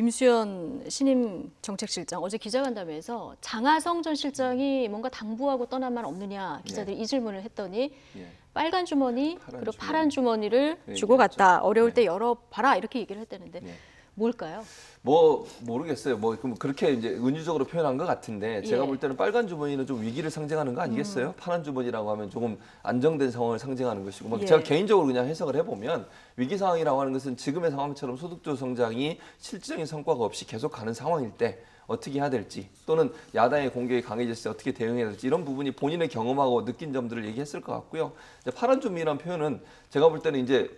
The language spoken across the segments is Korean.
김수현 신임 정책실장 어제 기자간담회에서 장하성 전 실장이 뭔가 당부하고 떠난 말 없느냐 기자들이 이 질문을 했더니 빨간 주머니 그리고 파란 주머니를 주고 갔다. 어려울 때 열어봐라 이렇게 얘기를 했다는데 뭘까요? 뭐 모르겠어요. 뭐 그렇게 이제 은유적으로 표현한 것 같은데 제가 볼 때는 빨간 주머니는 좀 위기를 상징하는 거 아니겠어요? 파란 주머니라고 하면 조금 안정된 상황을 상징하는 것이고 뭐 제가 개인적으로 그냥 해석을 해보면 위기 상황이라고 하는 것은 지금의 상황처럼 소득주 성장이 실질적인 성과가 없이 계속 가는 상황일 때 어떻게 해야 될지 또는 야당의 공격이 강해졌을 때 어떻게 대응해야 될지 이런 부분이 본인의 경험하고 느낀 점들을 얘기했을 것 같고요. 이제 파란 주머니라는 표현은 제가 볼 때는 이제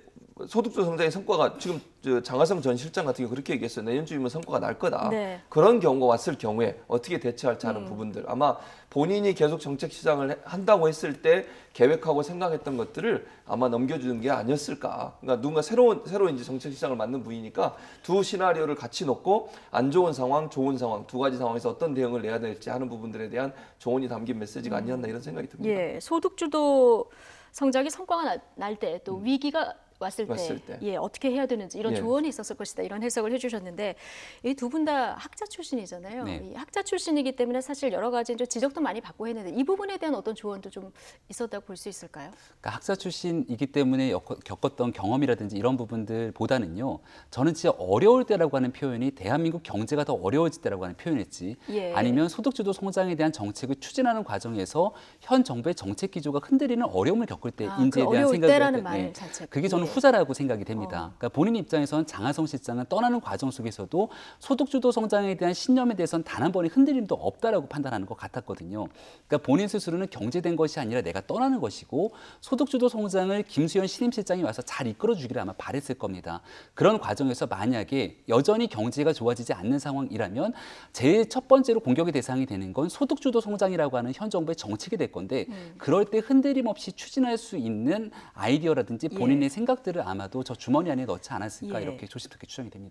소득주 성장의 성과가 지금 장하성 전 실장 같은 경우 그렇게 얘기했어요. 내년쯤이면 성과가 날 거다. 네. 그런 경우가 왔을 경우에 어떻게 대처할지 하는 부분들 아마 본인이 계속 정책 시장을 한다고 했을 때 계획하고 생각했던 것들을 아마 넘겨주는 게 아니었을까. 그러니까 누군가 새로 이제 정책 시장을 맡는 분이니까 두 시나리오를 같이 놓고 안 좋은 상황, 좋은 상황 두 가지 상황에서 어떤 대응을 내야 될지 하는 부분들에 대한 조언이 담긴 메시지가 아니었나 이런 생각이 듭니다. 예, 소득주도 성장이 성과가 날 때 또 위기가 왔을 때, 예, 어떻게 해야 되는지 이런 조언이 있었을 것이다 이런 해석을 해주셨는데 이 두 분 다 학자 출신이잖아요. 네. 이 학자 출신이기 때문에 사실 여러 가지 좀 지적도 많이 받고 했는데 이 부분에 대한 어떤 조언도 좀 있었다고 볼 수 있을까요? 그러니까 학사 출신이기 때문에 겪었던 경험이라든지 이런 부분들보다는요. 저는 진짜 어려울 때라고 하는 표현이 대한민국 경제가 더 어려워질 때라고 하는 표현이었지 아니면 소득주도 성장에 대한 정책을 추진하는 과정에서 현 정부의 정책 기조가 흔들리는 어려움을 겪을 때인지에 그 대한 어려울 생각이 때라는 말 자체가. 그게 저는 후자라고 생각이 됩니다. 그러니까 본인 입장에서는 장하성 실장은 떠나는 과정 속에서도 소득주도 성장에 대한 신념에 대해서는 단 한 번의 흔들림도 없다라고 판단하는 것 같았거든요. 그러니까 본인 스스로는 경제된 것이 아니라 내가 떠나는 것이고 소득주도 성장을 김수현 신임 실장이 와서 잘 이끌어주기를 아마 바랬을 겁니다. 그런 과정에서 만약에 여전히 경제가 좋아지지 않는 상황이라면 제일 첫 번째로 공격의 대상이 되는 건 소득주도 성장이라고 하는 현 정부의 정책이 될 건데 그럴 때 흔들림 없이 추진할 수 있는 아이디어라든지 본인의 생각들을 아마도 저 주머니 안에 넣지 않았을까 이렇게 조심스럽게 추정이 됩니다.